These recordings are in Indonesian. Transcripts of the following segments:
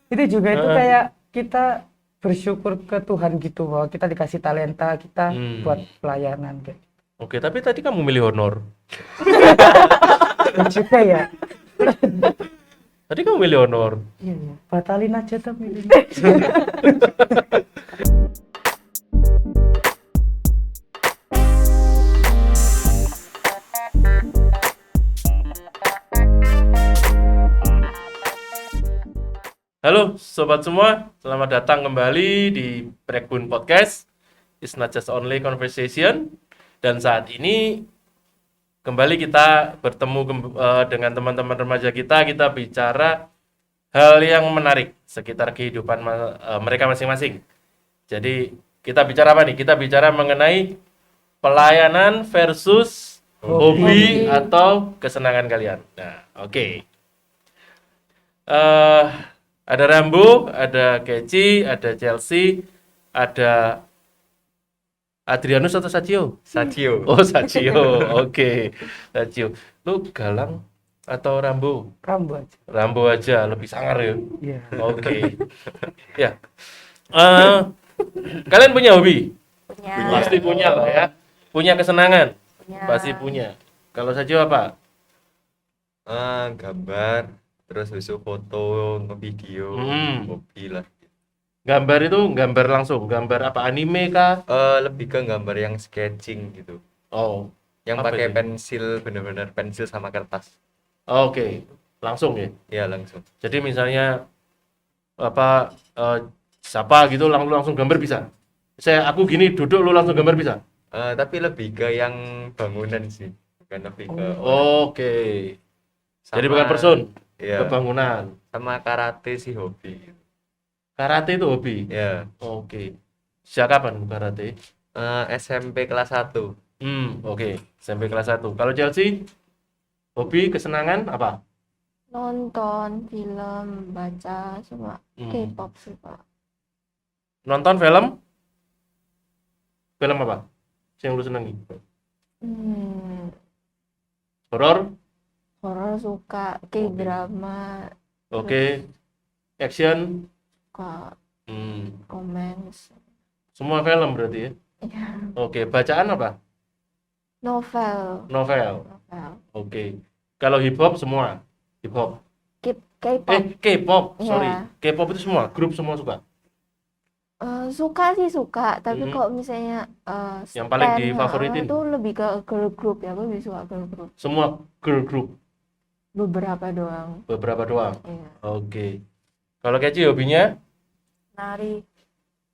Itu juga itu kayak kita bersyukur ke Tuhan gitu bahwa kita dikasih talenta kita buat pelayanan kayak. Oke, tapi tadi kamu milih honor. Dan juga ya. Tadi kamu milih honor. Iya, iya. Batalin aja tapi. Halo sobat semua, selamat datang kembali di Breakbone Podcast. It's not just only conversation. Dan saat ini kembali kita bertemu dengan teman-teman remaja kita bicara hal yang menarik sekitar kehidupan mereka masing-masing. Jadi kita bicara apa nih? Kita bicara mengenai pelayanan versus hobi atau kesenangan kalian. Nah, oke. Ada Rambo, ada Keci, ada Chelsea, ada Adrianus atau Sacio? Sacio. Oh, Sacio. Oke. Sacio. Lu Galang atau Rambo? Rambo aja. Rambo aja, lebih sangar ya. Iya. Oke. Ya. Kalian punya hobi? Punya. Pasti punya lah ya. Punya kesenangan? Punya. Pasti punya. Kalau Sacio apa? Gambar, terus besok foto, ngevideo, hobi lah. Gambar itu gambar langsung, gambar apa, anime kah? Lebih ke gambar yang sketching gitu, Oh, yang apa pakai itu? pensil, bener-bener pensil sama kertas. Oke, langsung ya. Ya langsung. Jadi misalnya apa siapa gitu langsung gambar bisa. Aku gini duduk lu langsung gambar bisa. Tapi lebih ke yang bangunan sih, bukan lebih ke Oke. Jadi bukan person, ya, bangunan. sama karate sih hobi. Karate itu hobi. Ya, Oke. Sejak kapan karate? SMP kelas 1. Oke. SMP kelas 1. Kalau Chelsea hobi kesenangan apa? Nonton film, baca, semua K-pop suka. Nonton film? Film apa? Yang lu senengi? Horor? Horor suka, K-drama Oke. Action? suka, romance. Semua film berarti ya? Iya. Oke. Bacaan apa? Novel. Novel. Oke. Kalau hip hop semua? Hip hop. K-pop. K-pop. Iya. Sorry. K-pop itu semua, grup semua suka. Suka sih suka, tapi kok misalnya Yang paling stand, difavoritin? itu lebih ke girl group ya, aku lebih suka girl group. Semua girl group. Beberapa doang. Beberapa doang. Iya. Oke. Kalau Keci hobinya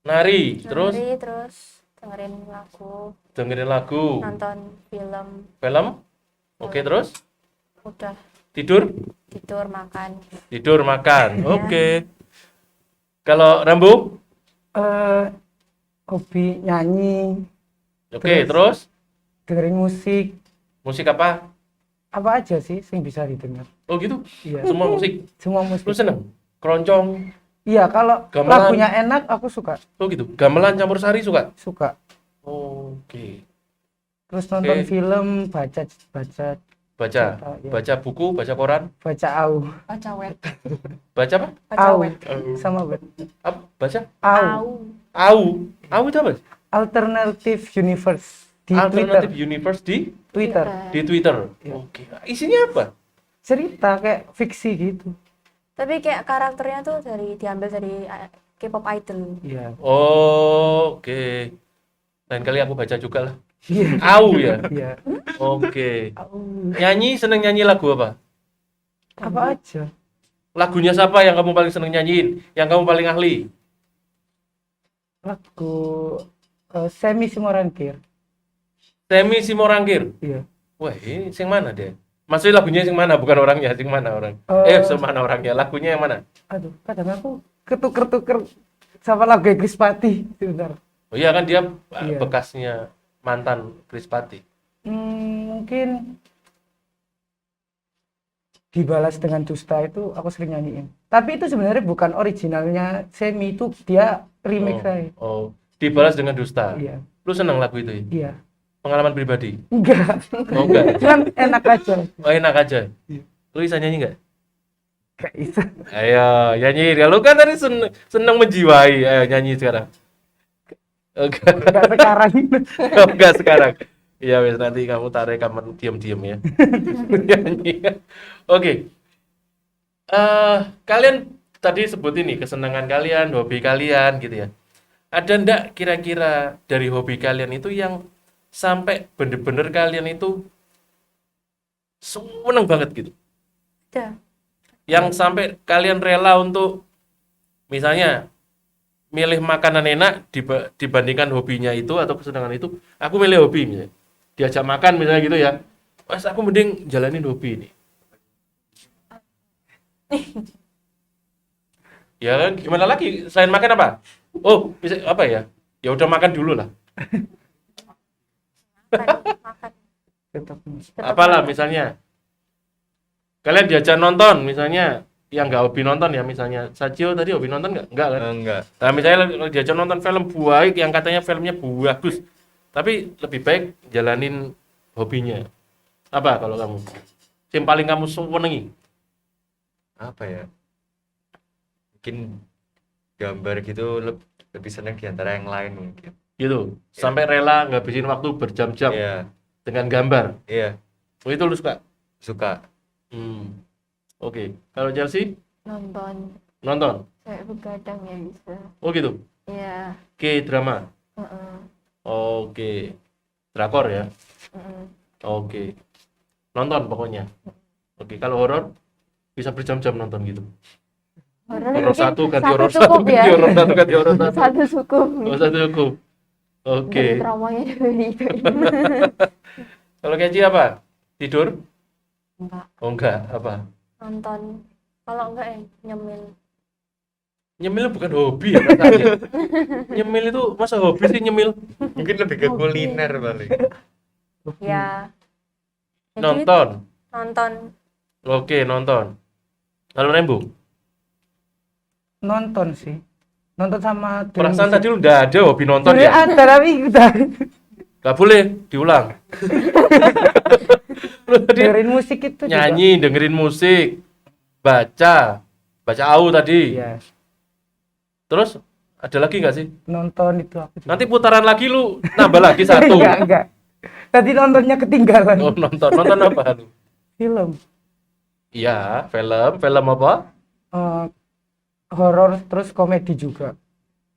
Nari, terus terus dengerin lagu, dengerin lagu, nonton film, film. Oke, terus udah tidur tidur, makan. makan. Oke. Kalau Rambo? Hobi nyanyi, Oke, terus dengerin musik, musik apa? apa aja sih yang bisa didengar. Oh gitu. Iya. Semua musik. Semua Lu musik. seneng? Keroncong. Iya, kalau Gamelan. lagunya enak aku suka. Oh gitu. Gamelan campur sari suka? Suka. Oke. Terus nonton Oke. film, baca Baca, iya. baca buku, baca koran, baca au. Baca web. baca apa? Baca Au. web. Sama web. Apa? Baca? Au. Au itu apa? Alternative Universe di Alternative Twitter. Universe di Twitter. Twitter. Iya. Oke. Isinya apa? Cerita kayak fiksi gitu. Tapi kayak karakternya tuh diambil dari K-pop idol. Iya. Oke. Lain kali aku baca juga lah. Iya. Au ya. Iya. Oke. Au. Nyanyi, seneng nyanyi lagu apa? Apa aja? Lagunya siapa yang kamu paling seneng nyanyiin? Yang kamu paling ahli? Lagu Semi Simorangkir. Temi Simorangkir. Iya. Wah, ini sing mana dia? Maksudnya lagunya sing mana? Bukan orangnya, sing mana orang? Semana orangnya. Lagunya yang mana? Aduh, kadang aku ketuker-tuker sama lagu Chris Patti. Sebentar. Oh iya kan dia Iya. bekasnya mantan Chris Patti. Mungkin Dibalas dengan Dusta itu aku sering nyanyiin. Tapi itu sebenarnya bukan originalnya Semi, itu dia remake saya. Oh, Dibalas dengan Dusta. Iya. Lu seneng lagu itu ya? Iya. Pengalaman pribadi? Enggak. Oh enggak. Cuman enak aja. Oh enak aja. Iya. Lu bisa nyanyi enggak? Kayak itu. Ayo nyanyi. Kalau kan tadi seneng menjiwai. Ayo nyanyi sekarang. Enggak, Enggak sekarang. enggak sekarang. Iya, wes nanti kamu tarik kamu diam-diam ya. Nyanyi. Oke. Kalian tadi sebut ini kesenangan kalian, hobi kalian gitu ya. Ada ndak kira-kira dari hobi kalian itu yang sampai bener-bener kalian itu seneng banget gitu? Ada. Yang sampai kalian rela untuk misalnya milih makanan enak dibandingkan hobinya itu atau kesenangan itu, aku milih hobi misalnya. Diajak makan misalnya gitu ya. Mas aku mending jalanin hobi ini. Ya kan gimana lagi selain makan apa? Oh, bisa apa ya? Ya udah makan dulu lah. Makan. Tetap. Tetap Apalah makan. misalnya kalian diajak nonton misalnya yang nggak hobi nonton ya misalnya Sacio tadi hobi nonton nggak kan? Enggak. Nah misalnya diajak nonton film baik yang katanya filmnya bagus tapi lebih baik jalanin hobinya apa kalau kamu yang paling kamu senengi Apa ya? Mungkin gambar gitu lebih seneng di antara yang lain mungkin. gitu sampai rela ngabisin waktu berjam-jam Iya, dengan gambar iya, oh, itu lu suka suka. Oke. Kalau Chelsea Nonton nonton kayak begadang ya bisa. oh gitu Iya. K-drama Heeh. oke drakor ya Heeh. oke nonton pokoknya oke kalau horor bisa berjam-jam nonton gitu Horor horor mungkin satu ganti horor satu cukup ganti ya. horor satu ganti horor satu Satu cukup. oh satu cukup oke Dari traumanya dari itu. kalau Kenji apa tidur Enggak. oh enggak apa Nonton. Kalau enggak ya nyemil. nyemil bukan hobi ya katanya nyemil itu masa hobi sih nyemil Mungkin lebih ke kuliner paling. Ya. Jadi nonton nonton. oke nonton kalau Rembo Nonton sih. Nonton sama perasaan musik. tadi lu udah ada hobi nonton Sebenarnya ya ada tapi udah gak boleh diulang lu tadi dengerin musik itu juga. nyanyi dengerin musik baca au tadi Iya, terus ada lagi nggak sih nonton itu aku juga. nanti putaran lagi lu nambah lagi satu enggak. Tadi nontonnya ketinggalan. oh nonton apa lu Film. iya film apa Eh, horor terus komedi juga.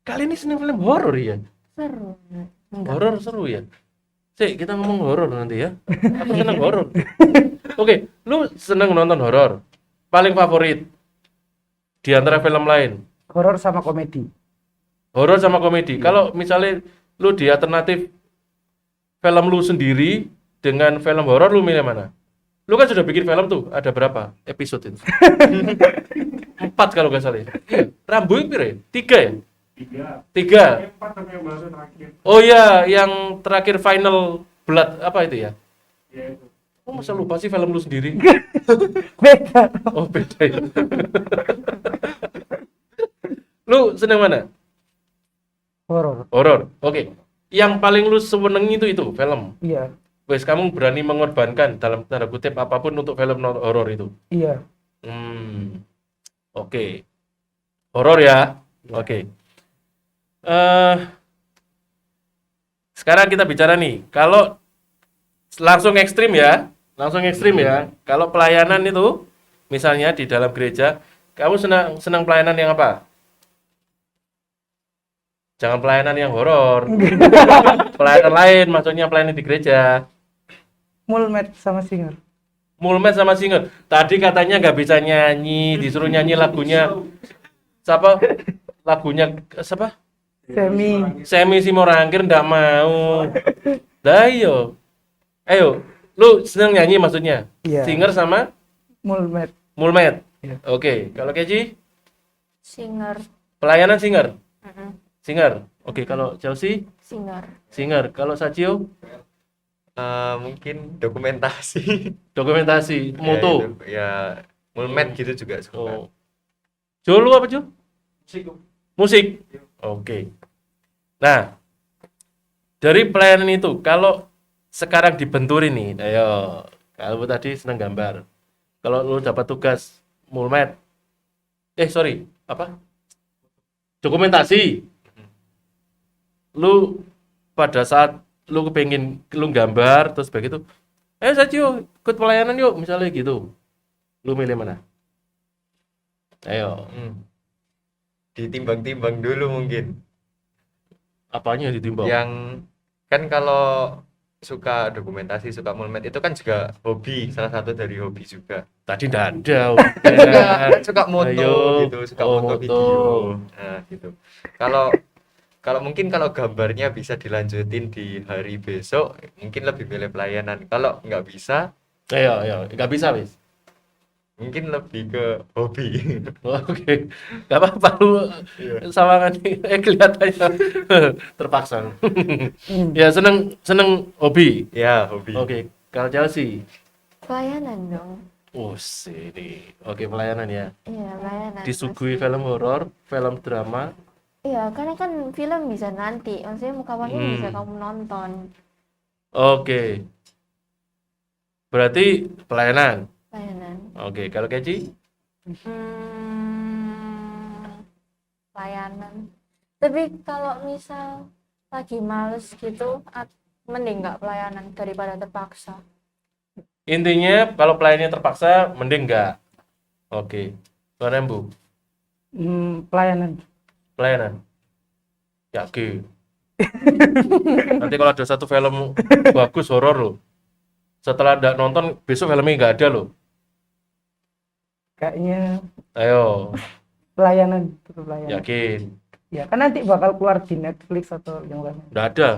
kali ini seneng film horor ya Seru. horor seru ya sih kita ngomong horor nanti ya aku seneng horor oke lu seneng nonton horor paling favorit di antara film lain Horor sama komedi. horor sama komedi kalau misalnya lu di alternatif film lu sendiri dengan film horor lu milih mana lu kan sudah bikin film tuh ada berapa episode itu 4 kalau nggak salah ya. Iya. Rambo itu ya? 3 ya? 3. Oh iya, yang terakhir Final Blood apa itu ya? Oh, masa lupa sih film lu sendiri? Beda. Oh beda ya. Lu seneng mana? Horor. Horor. Oke. Yang paling lu seneng itu film. Iya. Wes kamu berani mengorbankan dalam tanda kutip apapun untuk film horor itu. Iya. Oke. Horor ya. Oke. Sekarang kita bicara nih, kalau langsung ekstrim ya. Kalau pelayanan itu misalnya di dalam gereja, kamu senang pelayanan yang apa? Jangan pelayanan yang horor. Pelayanan lain, maksudnya pelayanan di gereja. Mulmet sama singer. Mulmet sama singer. Tadi katanya nggak bisa nyanyi, disuruh nyanyi lagunya siapa? Lagunya siapa? Semi Simorangkir nggak mau. Dah iyo. Ayo, lu seneng nyanyi maksudnya? Iya. Singer sama Mulmet. Mulmet. Iya. Oke, kalau Keji Singer. pelayanan singer. Mm-mm. Singer. Oke, kalau Chelsea Singer. singer. Kalau Sacio Mungkin dokumentasi. dokumentasi, moto. Ya, mulmet gitu juga suka. Oh. Jo lu apa Jo? Musik. Oke. Nah, dari pelayanan itu kalau sekarang dibenturin nih, ayo. Kalau tadi senang gambar. Kalau lu dapat tugas mulmet, Sorry, apa? Dokumentasi. Lu pada saat lu kepengen lu gambar terus begitu, Sacio ikut pelayanan yuk misalnya gitu. Lu milih mana? Ayo, Ditimbang-timbang dulu mungkin. apanya yang ditimbang? Yang kan kalau suka dokumentasi, suka monumen itu kan juga hobi, salah satu dari hobi juga. Tadi nggak ada. Kan suka moto Ayo. gitu, suka Oh, moto moto. video. Nah, gitu. Kalau kalau mungkin kalau gambarnya bisa dilanjutin di hari besok, mungkin lebih milih pelayanan. Kalau nggak bisa, Ayo, nggak bisa wis. mungkin lebih ke hobi. Oke, nggak apa-apa lu sama kan kelihatannya terpaksa. Ya seneng hobi. Ya, hobi. Oke, kalau Chelsea, Pelayanan dong. sini. Oke, pelayanan ya. Iya, pelayanan. Disuguhi film horor, film drama. Iya, karena kan film bisa nanti. Maksudnya kapanpun bisa kamu nonton. Oke, berarti pelayanan. Pelayanan. Oke, kalau Keci, Pelayanan. Tapi kalau misal lagi males gitu, mending nggak pelayanan daripada terpaksa. intinya kalau pelayannya terpaksa, mending nggak. Oke, Bu, Pelayanan. pelayanan. Yakin. Nanti kalau ada satu film bagus horor loh, setelah nggak nonton besok filmnya nggak ada loh. Kayaknya Ayo, pelayanan, tetap pelayanan. yakin. Ya kan nanti bakal keluar di Netflix atau yang lain. Nggak ada.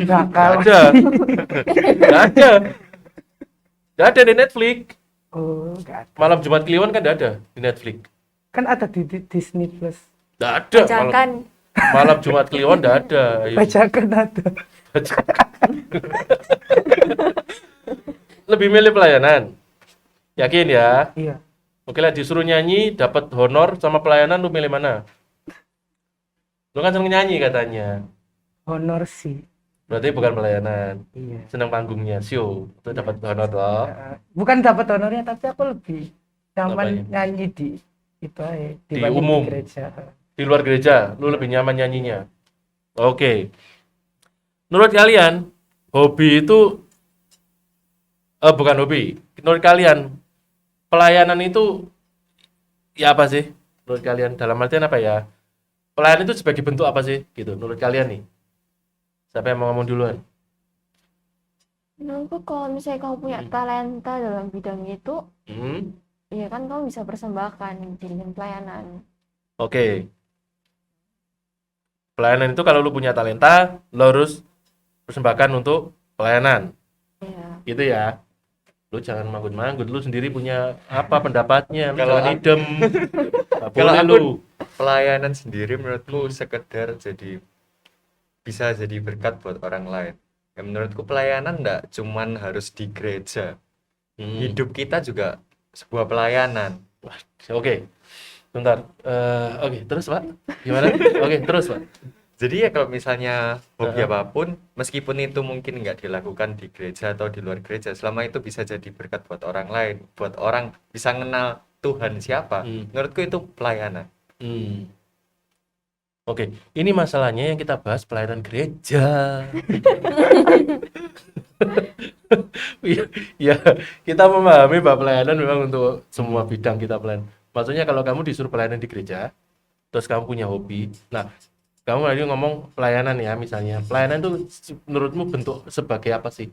Bakal. Nggak ada. Nggak ada. Nggak ada di Netflix. Oh, nggak ada. Malam Jumat Kliwon kan nggak ada di Netflix. Kan ada di Disney Plus. Nggak ada. Jangan Malam Jumat Kliwon nggak ada. Ayo. Bajakan ada. Lebih milih pelayanan. Yakin ya? Iya. Oke lah, disuruh nyanyi, dapat honor sama pelayanan, lu milih mana? Lu kan seneng nyanyi katanya. Honor sih. Berarti bukan pelayanan. Iya. Seneng panggungnya, show. Itu dapat honor toh. Bukan dapat honornya, tapi aku lebih nyaman Apanya? nyanyi di itu aja, Di dibanding umum. di gereja. Di luar gereja, lu lebih nyaman nyanyinya. Oke. Menurut kalian, hobi itu bukan hobi. Menurut kalian, pelayanan itu ya apa sih? Menurut kalian dalam artian apa ya? Pelayanan itu sebagai bentuk apa sih? Gitu. Menurut kalian nih. Siapa yang mau ngomong duluan? Menurutku kalau misalnya kamu punya talenta dalam bidang itu, Hmm? ya kan kamu bisa persembahkan dengan pelayanan. Oke. Pelayanan itu kalau lu punya talenta, lu harus persembahkan untuk pelayanan. Iya. Gitu ya. Lu jangan manggut-manggut, lu sendiri punya apa pendapatnya, lu Kalau jangan aku- idem. Nggak Kalau boleh aku lu. pelayanan sendiri menurutku sekedar bisa jadi berkat buat orang lain. Ya, menurutku pelayanan enggak cuman harus di gereja. Hidup kita juga sebuah pelayanan. Oke. Bentar. Oke, terus Pak. Gimana? Oke, terus Pak. Jadi ya kalau misalnya hobi Heeh. apapun, meskipun itu mungkin nggak dilakukan di gereja atau di luar gereja, selama itu bisa jadi berkat buat orang lain, buat orang bisa kenal Tuhan siapa, menurutku itu pelayanan. Oke, ini masalahnya yang kita bahas pelayanan gereja. Ya, kita memahami bahwa pelayanan memang untuk semua bidang kita pelayanan. Maksudnya kalau kamu disuruh pelayanan di gereja, terus kamu punya hobi, nah kamu tadi ngomong pelayanan ya misalnya, pelayanan itu menurutmu bentuk sebagai apa sih?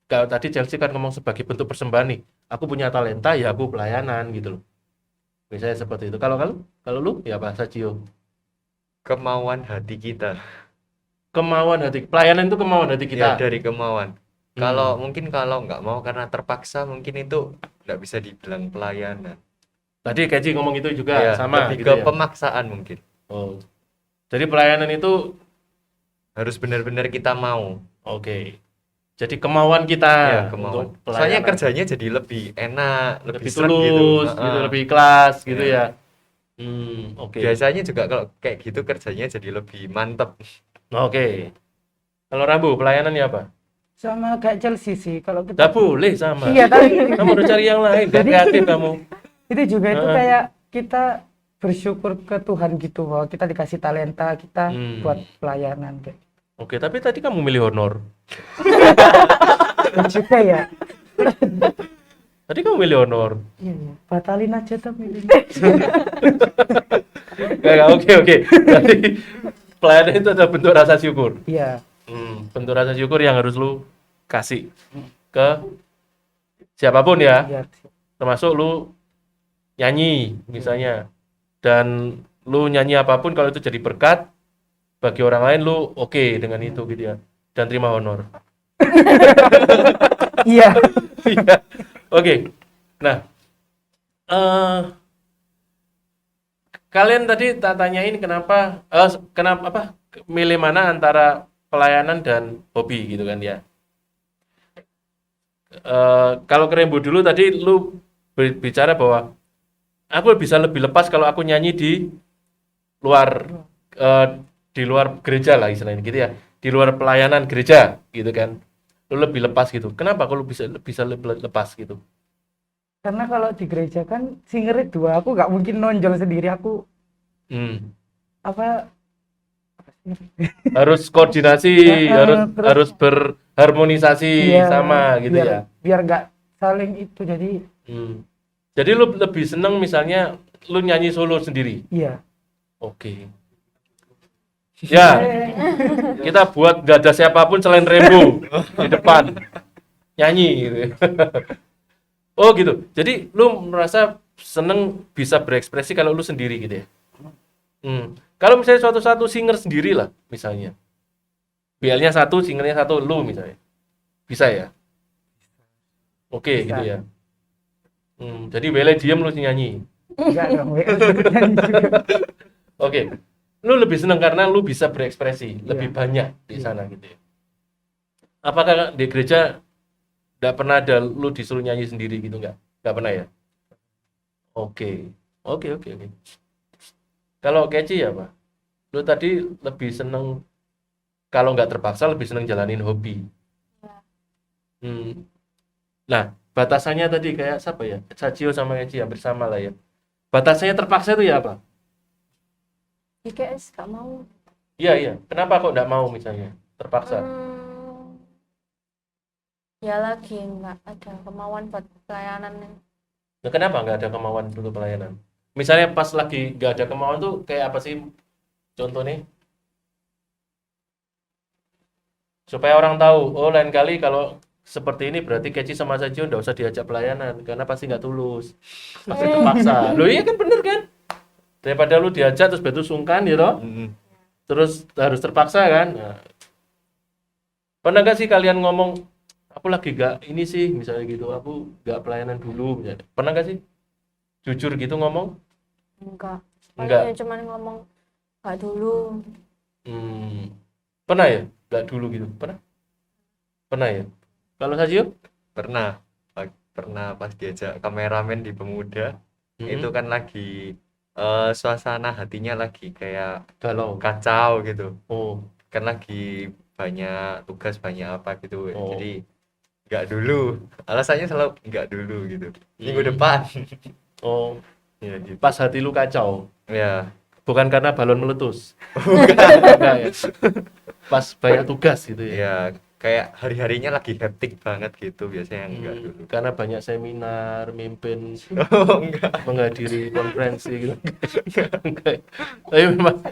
Kalau tadi Chelsea kan ngomong sebagai bentuk persembahan nih, aku punya talenta ya aku pelayanan gitu loh. Misalnya seperti itu. Kalau lu ya bahasa Cio. Kemauan hati kita. Kemauan hati, pelayanan itu kemauan hati Ya, kita. dari kemauan. Kalau nggak mau karena terpaksa, mungkin itu nggak bisa dibilang pelayanan. Tadi Keji ngomong itu juga Ya, sama lebih gitu ke ya. pemaksaan mungkin. Oh. Jadi pelayanan itu Harus benar-benar kita mau. oke. Jadi kemauan kita Ya, kemauan. untuk Soalnya pelayanan. kerjanya jadi lebih enak, lebih sreg tulus, gitu, Heeh. lebih ikhlas gitu Ya. ya. Oke. Biasanya juga kalau kayak gitu kerjanya jadi lebih mantep. Oke. Kalau Rambu pelayanannya apa? Sama kayak Chelsea sih kalau kita. Tidak boleh sama. Iya, tapi Kamu udah cari yang lain, gak Jadi- kreatif kamu. itu juga itu Heeh. kayak kita bersyukur ke Tuhan gitu bahwa kita dikasih talenta kita buat pelayanan kayak. Oke, tapi tadi kamu milih honor. Dan juga ya. Tadi kamu milih honor. Iya, iya. Batalin aja tapi. Oke. Jadi pelayanan itu adalah bentuk rasa syukur. Iya. Bentuk rasa syukur yang harus lu kasih ke siapapun ya. Iya. Termasuk lu nyanyi misalnya. Dan lu nyanyi apapun kalau itu jadi berkat bagi orang lain, lu oke dengan itu gitu ya. Dan terima honor. Iya. Iya. Oke. Nah, kalian tadi tak tanyain kenapa milih mana antara pelayanan dan hobi gitu kan ya. Kalau ke Rembo dulu tadi lu bicara bahwa aku bisa lebih lepas kalau aku nyanyi luar di luar gereja lah istilahnya gitu ya, di luar pelayanan gereja gitu kan, lu lebih lepas gitu. Kenapa kalau bisa lebih lepas gitu? Karena kalau di gereja kan singernya 2, aku nggak mungkin nonjol sendiri, aku apa sih? Harus koordinasi, harus berharmonisasi Iya, sama gitu ya. biar nggak saling itu, jadi Jadi lu lebih seneng misalnya lu nyanyi solo sendiri. iya. Oke. Ya, kita buat gak ada siapapun selain Rembo di depan nyanyi gitu. Oh gitu. Jadi lu merasa seneng bisa berekspresi kalau lu sendiri gitu ya. Kalau misalnya suatu singer sendiri lah misalnya. BL-nya 1, singernya 1, lu misalnya. Bisa ya? Oke, Bisa. gitu ya. Jadi BL diem lu nyanyi. Enggak dong, nyanyi juga. Oke. Lu lebih seneng karena lu bisa berekspresi lebih banyak di sana gitu ya. Apakah di gereja nggak pernah ada lu disuruh nyanyi sendiri gitu nggak? Nggak pernah ya? Oke. Kalau Keci ya Pak? Lu tadi lebih seneng kalau nggak terpaksa lebih seneng jalanin hobi. Nah, batasannya tadi kayak siapa ya? Sacio sama Keci hampir sama lah ya. Batasannya terpaksa itu ya apa? IKS gak mau. Iya. Kenapa kok nggak mau misalnya? Terpaksa. Ya lagi nggak ada kemauan buat pelayanan. Nah, kenapa nggak ada kemauan untuk pelayanan? Misalnya pas lagi nggak ada kemauan tuh kayak apa sih contohnya? Supaya orang tahu, oh lain kali kalau seperti ini berarti Keci sama Sajo nggak usah diajak pelayanan karena pasti nggak tulus, pasti terpaksa. Loh iya kan bener kan? Daripada lu diajak terus betul sungkan gitu, terus harus terpaksa kan? Nah. Pernah nggak sih kalian ngomong, aku lagi nggak ini sih misalnya gitu, aku nggak pelayanan dulu misalnya. Pernah nggak sih? Jujur gitu ngomong? Enggak. Enggak. Paling ya cuman ngomong nggak dulu. Pernah ya? Nggak dulu gitu? Pernah ya? Kalau Sajio? Pernah pas diajak kameramen di Pemuda, itu kan lagi suasana hatinya lagi kayak Galau. kacau gitu, Oh. kan lagi banyak tugas, banyak apa gitu. Oh. Jadi nggak dulu, alasannya selalu nggak dulu gitu, minggu depan. Oh. Ya gitu Pas hati lu kacau. ya. Bukan karena balon meletus. Enggak ya. Pas banyak tugas gitu ya. Ya kayak hari-harinya lagi hektik banget gitu, biasanya enggak dulu. Karena banyak seminar, mimpin, Oh enggak. menghadiri konferensi gitu. Enggak. Tapi memang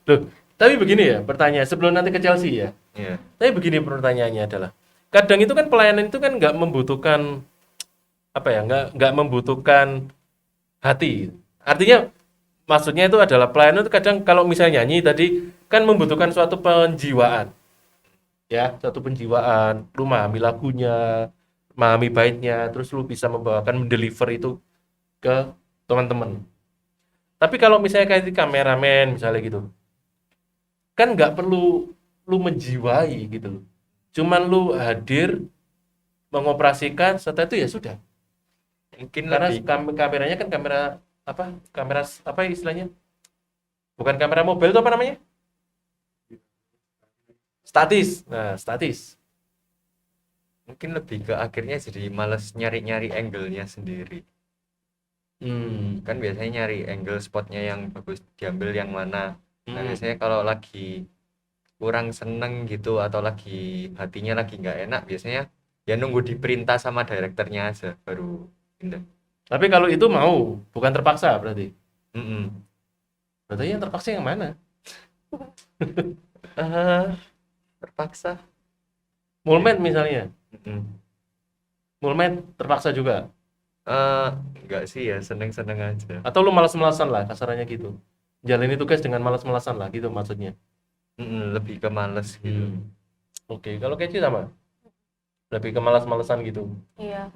loh, tapi begini ya, pertanyaan sebelum nanti ke Chelsea ya. Ya. Tapi begini pertanyaannya adalah, kadang itu kan pelayanan itu kan nggak membutuhkan apa ya, nggak membutuhkan hati. Artinya maksudnya itu adalah pelayanan itu kadang kalau misalnya nyanyi tadi kan membutuhkan suatu penjiwaan. Ya, suatu penjiwaan, lu memahami lagunya, memahami baitnya, terus lu bisa mendeliver itu ke teman-teman. Tapi kalau misalnya kayak di kameramen misalnya gitu, kan nggak perlu lu menjiwai gitu loh. Cuman lu hadir, mengoperasikan, setelah itu ya sudah. Mungkin Karena lebih kameranya kan kamera apa istilahnya? Bukan kamera mobil itu apa namanya? Statis. Nah, statis. mungkin lebih ke akhirnya jadi males nyari-nyari angle-nya sendiri. Kan biasanya nyari angle spotnya yang bagus, diambil yang mana. Nah, Hmm. biasanya kalau lagi kurang seneng gitu atau lagi hatinya lagi nggak enak, biasanya ya nunggu diperintah sama direkturnya aja baru pindah. Tapi kalau itu mau, bukan terpaksa berarti. Mm-mm. Berarti yang terpaksa yang mana? Eh, Terpaksa. Mulmet misalnya. Mm-mm. Mulmet terpaksa juga. Eh, enggak sih ya, seneng-seneng aja. Atau lu malas-malasan lah, kasarannya gitu. Jalani tugas dengan malas-malasan lah, gitu maksudnya. Lebih ke males gitu. Oke, kalau Keci sama? Lebih ke malas-malasan gitu. Iya.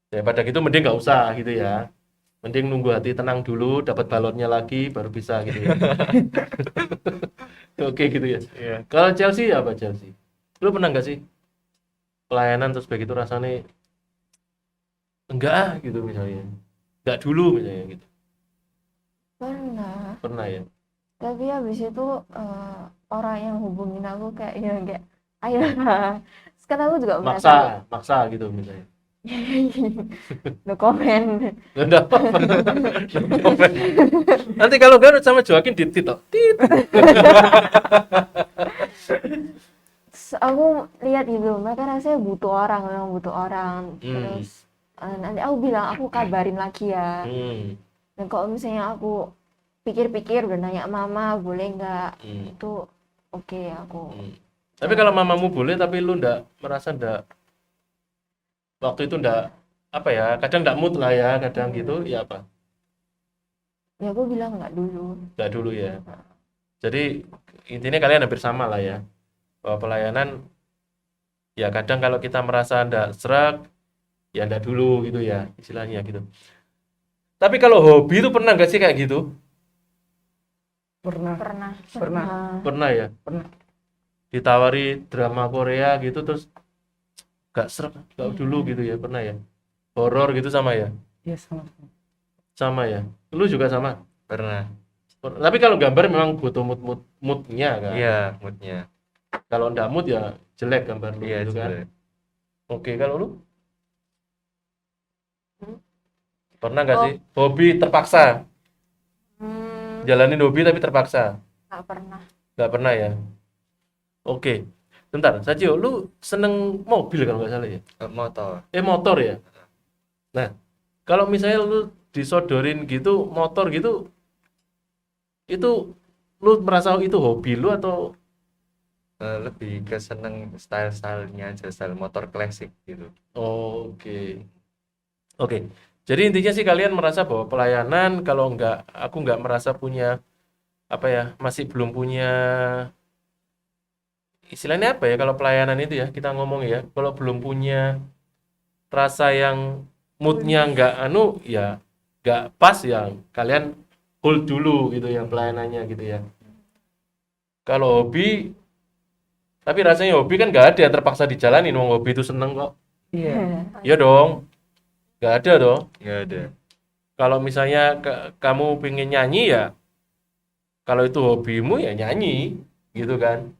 Daripada gitu mending nggak usah gitu ya. Mending nunggu hati tenang dulu, dapat balonnya lagi, baru bisa gitu ya. Oke gitu ya. Iya. Kalau Chelsea apa Chelsea? Lu pernah nggak sih pelayanan terus begitu rasanya enggak gitu misalnya. Enggak dulu misalnya gitu. Pernah. Pernah ya? Tapi habis itu orang yang hubungin aku kayak ayo sekarang aku juga merasa Maksa gitu misalnya. no comment. Enggak apa-apa. No comment. Nanti kalau Garut sama Joaquin ditit toh. Tit. Terus aku lihat gitu mereka rasanya butuh orang, memang butuh orang. Terus nanti aku bilang aku kabarin lagi ya. Dan kalau misalnya aku pikir-pikir udah nanya mama boleh nggak, itu oke aku. Tapi kalau mamamu boleh tapi lu ndak merasa ndak waktu itu ndak apa ya, kadang ndak mood lah ya, kadang gitu ya apa? Ya aku bilang nggak dulu. Ndak dulu ya. Jadi intinya kalian hampir sama lah ya. Bahwa pelayanan ya kadang kalau kita merasa ndak serak ya ndak dulu gitu ya, istilahnya gitu. Tapi kalau hobi itu pernah nggak sih kayak gitu? Pernah. Pernah. Pernah ya? Pernah. Ditawari drama Korea gitu terus gak serak, gak dulu gitu ya, pernah ya? Horor gitu sama ya? Iya sama. Sama ya? Lu juga sama? Pernah. Tapi kalau gambar memang butuh moodnya kan? Iya, moodnya. Kalau ndak mood ya jelek gambar lu Iya, gitu kan? jelek. Oke, kalau lu? Pernah nggak Oh. sih? Hobi terpaksa? Jalanin hobi tapi terpaksa? Nggak pernah. Nggak pernah ya? Oke. Bentar, Sajio, lu seneng mobil kalau nggak salah ya? Motor. Motor ya? Nah, kalau misalnya lu disodorin gitu, motor gitu, itu lu merasa itu hobi lu atau Lebih ke seneng style-stylenya aja, style motor klasik gitu. Oke. Oke. Jadi intinya sih kalian merasa bahwa pelayanan kalau aku nggak merasa punya apa ya, masih belum punya istilahnya apa ya kalau pelayanan itu ya kita ngomong ya, kalau belum punya rasa yang moodnya nggak ya nggak pas ya kalian hold dulu gitu ya pelayanannya gitu ya. Kalau hobi, tapi rasanya hobi kan nggak ada yang terpaksa dijalanin, wong hobi itu seneng kok. Iya. Iya dong, nggak ada dong. Nggak ada. Kalau misalnya kamu pengen nyanyi ya, kalau itu hobimu ya nyanyi, gitu kan.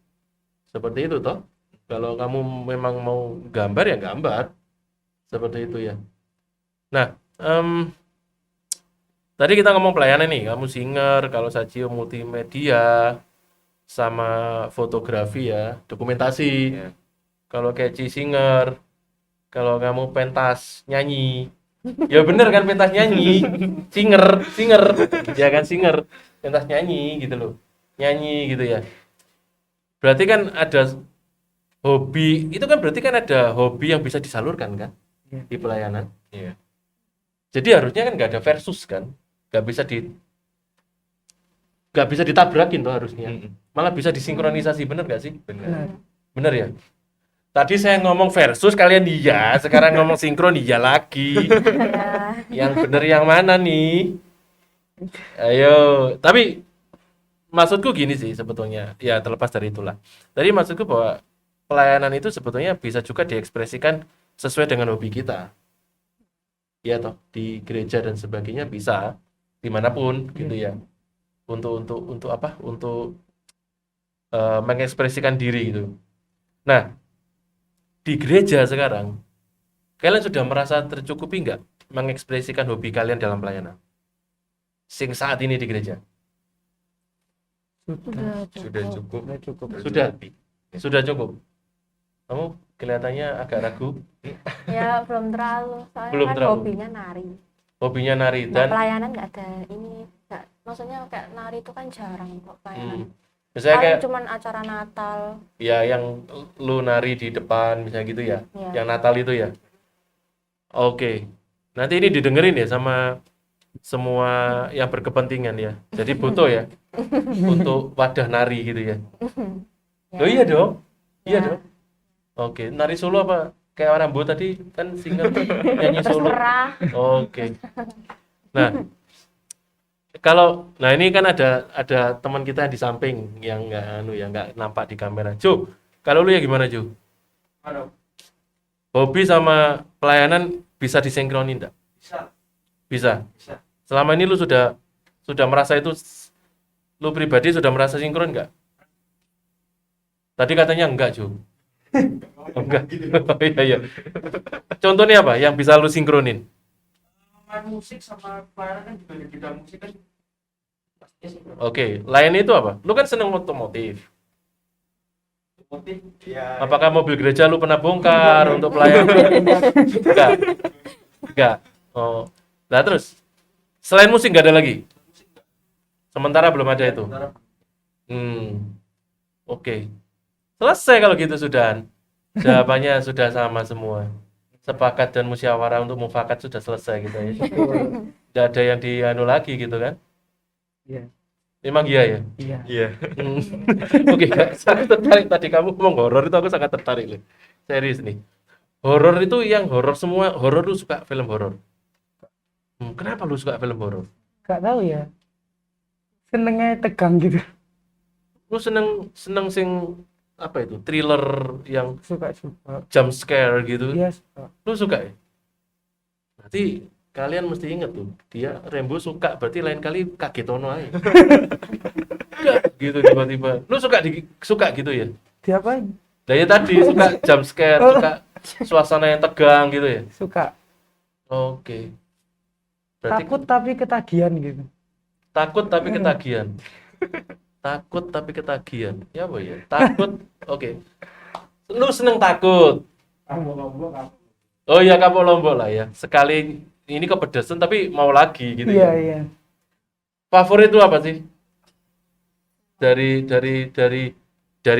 Seperti itu toh. Kalau kamu memang mau gambar ya gambar, seperti itu ya. Nah, tadi kita ngomong pelayanan nih, kamu singer, kalau Sajio multimedia, sama fotografi ya, dokumentasi. Iya. Kalau Keci singer, kalau kamu pentas nyanyi. Ya bener kan pentas nyanyi, singer, ya kan singer, pentas nyanyi gitu loh, nyanyi gitu ya. Berarti kan ada hobi, itu kan berarti kan ada hobi yang bisa disalurkan kan Iya. di pelayanan. Iya. Jadi harusnya kan nggak ada versus kan, nggak bisa ditabrakin tuh harusnya, malah bisa disinkronisasi, bener nggak sih? Benar. Bener ya. Tadi saya ngomong versus kalian iya, sekarang ngomong sinkron iya lagi. Yang bener yang mana nih? Ayo, tapi maksudku gini sih sebetulnya, ya terlepas dari itulah. Tadi maksudku bahwa pelayanan itu sebetulnya bisa juga diekspresikan sesuai dengan hobi kita. Ya toh, di gereja dan sebagainya bisa dimanapun gitu ya. Untuk apa? Untuk mengekspresikan diri gitu. Nah, di gereja sekarang, kalian sudah merasa tercukupi nggak mengekspresikan hobi kalian dalam pelayanan? sing saat ini di gereja? Udah Sudah cukup. cukup. Udah cukup. Sudah. Sudah cukup. Kamu kelihatannya agak ragu. Ya belum terlalu, soalnya Belum kan terlalu. hobinya nari. Hobinya nari Nah, dan pelayanan nggak ada ini, nggak, maksudnya kayak nari itu kan jarang kok pelayanan. misalnya Paling kayak cuman acara Natal. ya yang lu nari di depan misalnya gitu ya. Ya. Yang Natal itu ya. Oke. Nanti ini didengerin ya sama semua yang berkepentingan ya. Jadi butuh ya untuk wadah nari gitu ya. Ya. Oh iya dong. Iya Ya. dong. Oke, nari solo apa? Kayak Rambo tadi kan single nyanyi solo. Terserah. Oke. Nah, nah ini kan ada teman kita di samping yang nggak nampak di kamera. Jo, kalau lu ya gimana Jo? Hobi sama pelayanan bisa disinkronin enggak? Bisa. Selama ini lu sudah merasa itu, lu pribadi sudah merasa sinkron enggak? Tadi katanya enggak, Jo. Enggak. Oh, iya. Contohnya apa yang bisa lu sinkronin? Main musik sama pelayanan kan juga di bidang musik kan pastinya sih. Oke, lain itu apa? Lu kan seneng otomotif. Ya, Apakah mobil gereja lu pernah bongkar untuk pelayanan? Enggak. Enggak. Oh. Nah, terus selain musik enggak ada lagi? Sementara belum ada itu. Oke. Selesai kalau gitu sudah. Jawabannya sudah sama semua. Sepakat dan musyawarah untuk mufakat sudah selesai gitu ya. Tidak ada yang dianu lagi gitu kan? Iya. Memang iya ya. Iya. iya. Oke, Kak, sangat tertarik tadi kamu ngomong horor itu aku sangat tertarik loh. Serius nih. Horor itu yang horor semua, horor lu suka film horor. Kenapa lu suka film horor? Gak tahu ya. Senengnya tegang gitu. Lu seneng sing apa itu? Thriller yang Suka. jump scare gitu. Iya, suka. Lu suka ya? Berarti kalian mesti inget tuh, dia Rembo suka, berarti lain kali kagetono aja. Enggak, gitu tiba-tiba. Lu suka gitu ya? Diapain? Nah ya tadi suka jump scare, suka suasana yang tegang gitu ya. Suka. Oke. Berarti Takut tapi ketagihan gitu. takut tapi ketagihan. Takut tapi ketagihan. Ya apa ya? Takut. Oke. Lu seneng takut. Oh iya, kapok Lombok lah ya. Sekali ini kepedesan tapi mau lagi gitu Iya, ya. iya. Favorit itu apa sih? Dari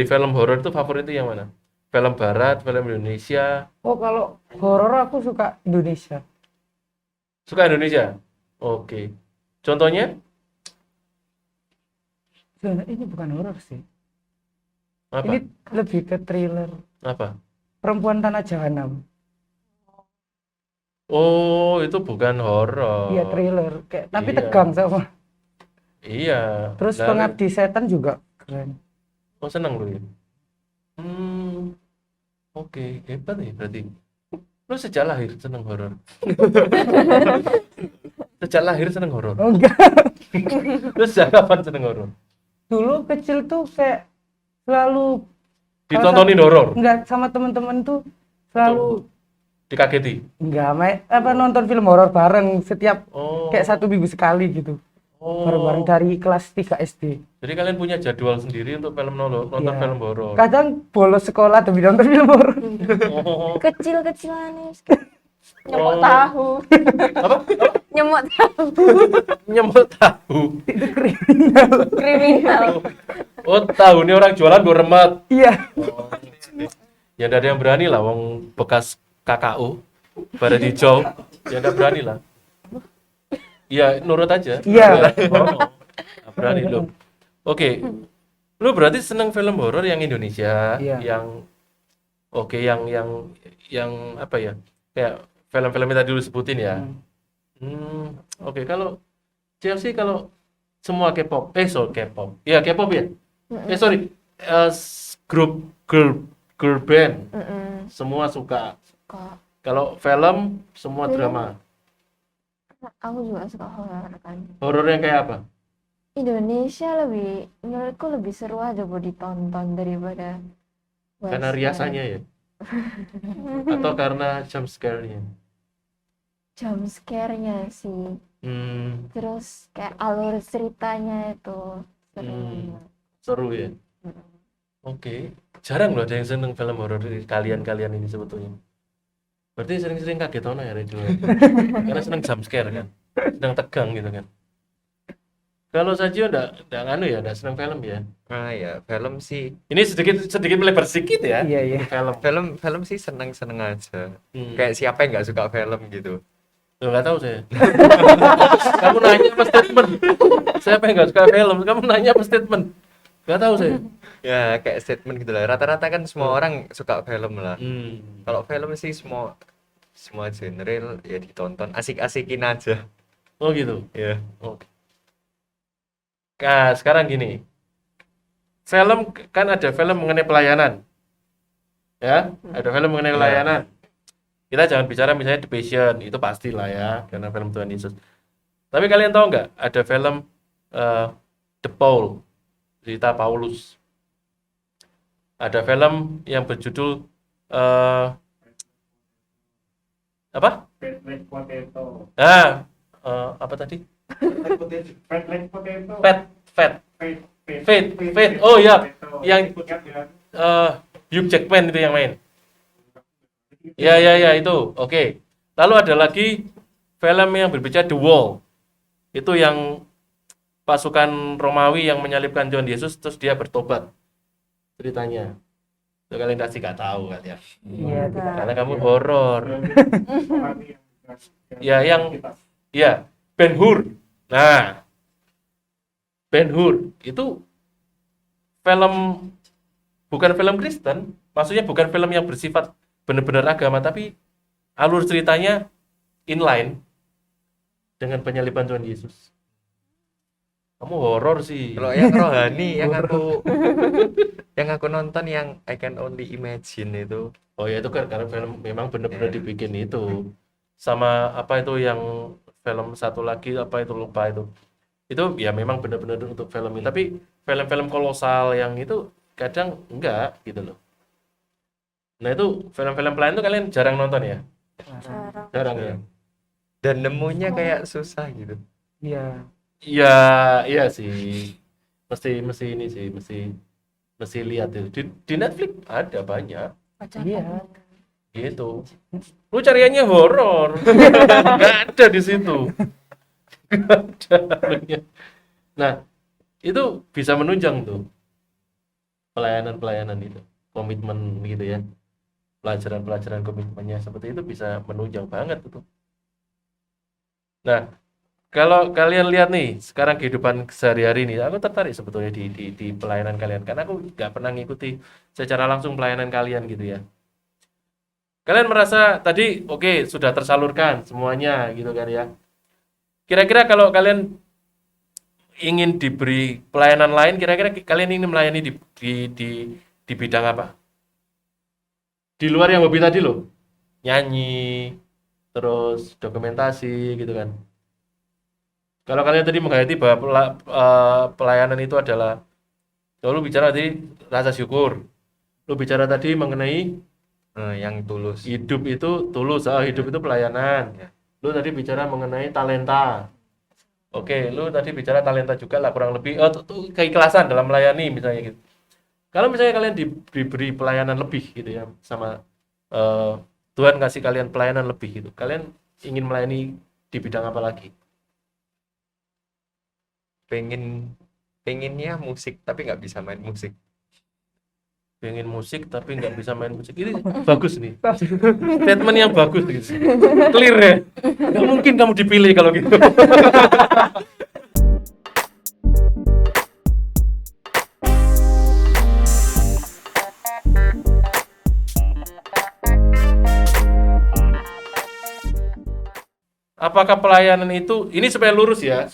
film horor itu favorit itu yang mana? Film barat, film Indonesia? Oh, kalau horor aku suka Indonesia. Suka Indonesia? Oke. Contohnya? Sebenarnya ini bukan horor sih. Apa? Ini lebih ke thriller. Apa? Perempuan Tanah Jahanam. Oh, itu bukan horor. Iya, thriller. Kayak tapi Iya. tegang sama. Iya. Terus Lah, Pengabdi Setan juga keren. oh seneng lu ya? Oke, hebat nih berarti. Lu sejak lahir seneng horor. Sejak lahir seneng horor. Oh, enggak. Lu sejak kapan seneng horor? Dulu kecil tuh kayak selalu Ditontonin horor, enggak sama teman-teman tuh selalu dikageti. enggak nonton film horor bareng setiap Oh. kayak 1 minggu sekali gitu. Oh. Bareng-bareng dari kelas 3 SD. Jadi kalian punya jadwal sendiri untuk nonton Iya. film horor. Kadang bolos sekolah demi nonton film horor. Oh. Kecil-kecilan nih. Nyemot Oh. tahu. Apa? Nyemot tahu. Nyemot tahu. Itu kriminal. Kriminal. Oh, tahu nih orang jualan gue remet. Iya. Ya nggak ada yang berani lah, wong bekas KKU pada hijau, ya nggak berani lah. Ya nurut aja. Iya. Oh, nggak berani lo. Oke, lu berarti seneng film horor yang Indonesia, Iya. yang yang apa ya? Kayak film-film yang tadi lu sebutin ya. Oke, kalau Chelsea kalau semua K-pop, K-pop. Iya, K-pop ya. Sorry, grup girl band semua suka. Kok Kalau film semua drama. aku juga suka horor kan. Horor yang kayak apa? Indonesia menurutku lebih seru aja buat ditonton daripada Karena western. riasannya ya? Atau karena jump scare-nya? jump scare-nya sih. Hmm, Terus kayak alur ceritanya itu seru Hmm. banget. seru ya. Oke, jarang loh ada yang seneng film horor dari kalian-kalian ini sebetulnya. Berarti sering-sering kaget ono ya Rejo. Karena seneng jump scare kan, sedang tegang gitu kan. Kalau Sajio enggak anu ya, enggak seneng film ya. Ah ya, film sih, Ini sedikit melebar sedikit ya. Iya, iya. Film. film sih seneng-seneng aja. Hmm. Kayak siapa yang nggak suka film gitu. Loh, nggak tahu saya. Kamu nanya apa statement? Siapa yang nggak suka film? Kamu nanya apa statement? Nggak tahu saya. Ya kayak statement gitu lah. Rata-rata kan semua orang suka film lah. Hmm. Kalau film sih semua genre ya ditonton, asik-asikin aja. Oh gitu. Ya. Oke. Nah, sekarang gini. Film kan ada film mengenai pelayanan. Ya, ada film mengenai Ya. pelayanan. Kita jangan bicara misalnya The Passion, itu pastilah ya, karena film Tuhan Yesus. Tapi kalian tahu nggak, ada film The Paul, cerita Paulus. Ada film yang berjudul apa? Ah, apa tadi? Fate. Oh ya, yang Hugh Jackman itu yang main. Ya itu. Oke. Lalu ada lagi film yang berbicara The Wall. Itu yang pasukan Romawi yang menyalibkan Tuhan Yesus terus dia bertobat. Ceritanya. Itu kalian pasti nggak tahu kan ya. Iya, tidak. Karena kamu horor. Ya ya Ben-Hur. Nah, Ben-Hur itu film bukan film Kristen, maksudnya bukan film yang bersifat benar-benar agama, tapi alur ceritanya inline dengan penyaliban Tuhan Yesus. Kamu horor sih. Kalau yang rohani yang aku nonton yang I Can Only Imagine itu. Oh ya itu kan karena film memang benar-benar Iya. dibikin itu. Sama apa itu yang film satu lagi apa itu lupa itu. Itu ya memang benar-benar untuk film ini. Tapi film-film kolosal yang itu kadang enggak gitu loh. Nah itu film-film pelayan itu kalian jarang nonton ya? Jarang. Jarang ya? Dan nemunya kayak susah gitu. Iya. Iya sih. Mesti ini sih, mesti lihat itu. Di Netflix ada banyak Baca Iya. gitu. Lu cariannya horor. Nggak ada di situ. Nggak ada. Nah, itu bisa menunjang tuh pelayanan itu, komitmen gitu ya. Pelajaran-pelajaran komitmennya seperti itu bisa menunjang banget itu. Nah, kalau kalian lihat nih sekarang kehidupan sehari-hari nih, aku tertarik sebetulnya di pelayanan kalian karena aku nggak pernah ngikuti secara langsung pelayanan kalian gitu ya. Kalian merasa tadi oke sudah tersalurkan semuanya gitu kan ya. Kira-kira kalau kalian ingin diberi pelayanan lain, kira-kira kalian ingin melayani di bidang apa? Di luar yang hobi tadi loh, nyanyi, terus dokumentasi gitu kan. Kalau kalian tadi menghayati bahwa pelayanan itu adalah, kalau lu bicara tadi rasa syukur, lu bicara tadi mengenai Yang tulus. hidup itu tulus, hidup itu pelayanan. Ya. Lu tadi bicara mengenai talenta. Oke, lu tadi bicara talenta juga lah kurang lebih keikhlasan dalam melayani misalnya gitu. Kalau misalnya kalian diberi pelayanan lebih gitu ya sama Tuhan kasih kalian pelayanan lebih gitu. Kalian ingin melayani di bidang apa lagi? Pengennya musik tapi nggak bisa main musik. Pengen musik tapi nggak bisa main musik. Ini bagus nih. Statement yang bagus gitu. Clear ya. Nggak mungkin kamu dipilih kalau gitu. Apakah pelayanan itu, ini supaya lurus ya.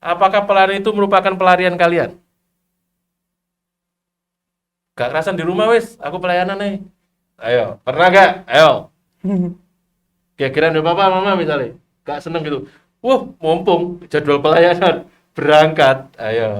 Apakah pelayanan itu merupakan pelarian kalian? Gak kerasan di rumah wes, aku pelayanan nih. Ayo, pernah gak? Ayo. Kira-kira ada papa mama misalnya, gak seneng gitu. Mumpung jadwal pelayanan berangkat. Ayo.